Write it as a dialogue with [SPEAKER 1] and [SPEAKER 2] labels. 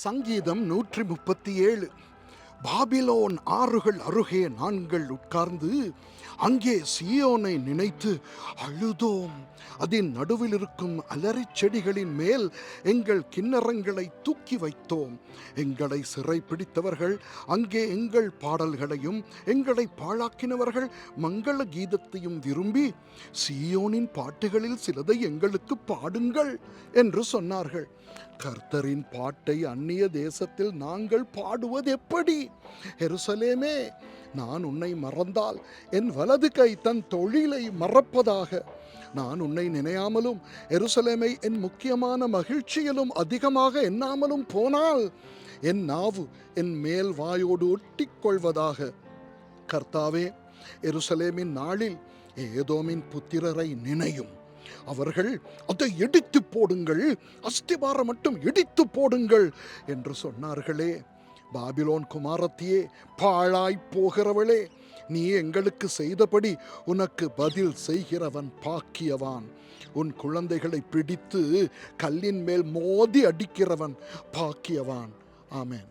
[SPEAKER 1] சங்கீதம் 137. பாபிலோன் ஆறுகள் அருகே நாங்கள் உட்கார்ந்து அங்கே சீயோனை நினைத்து அழுதோம். அதன் நடுவில் இருக்கும் அலரிச் செடிகளின் மேல் எங்கள் கிண்ணறங்களை தூக்கி வைத்தோம். எங்களை சிறை பிடித்தவர்கள் அங்கே எங்கள் பாடல்களையும் எங்களை பாழாக்கினவர்கள் மங்கள கீதத்தையும் விரும்பி சீயோனின் பாட்டுகளில் சிலதை எங்களுக்கு பாடுங்கள் என்று சொன்னார்கள். கர்த்தரின் பாட்டை அந்நிய தேசத்தில் நாங்கள் பாடுவது எப்படி? எருசலேமே, நான் உன்னை மறந்தால் என் வலது கை தன் தொழிலை மறப்பதாக. நான் உன்னை நினையாமலும் எருசலேமை என் முக்கியமான மகிழ்ச்சியிலும் அதிகமாக எண்ணாமலும் போனால் என் நாவு என் மேல் வாயோடு ஒட்டிக்கொள்வதாக. கர்த்தாவே, எருசலேமின் நாளில் ஏதோமின் புத்திரரை நினையும். அவர்கள் அதை இடித்து போடுங்கள், அஸ்திபாரம் மட்டும் இடித்து போடுங்கள் என்று சொன்னார்களே. பாபிலோன் குமாரத்தியே, பாழாய் போகிறவளே, நீ எங்களுக்கு செய்தபடி உனக்கு பதில் செய்கிறவன் பாக்கியவான். உன் குழந்தைகளை பிடித்து கல்லின் மேல் மோதி அடிக்கிறவன் பாக்கியவான். ஆமென்.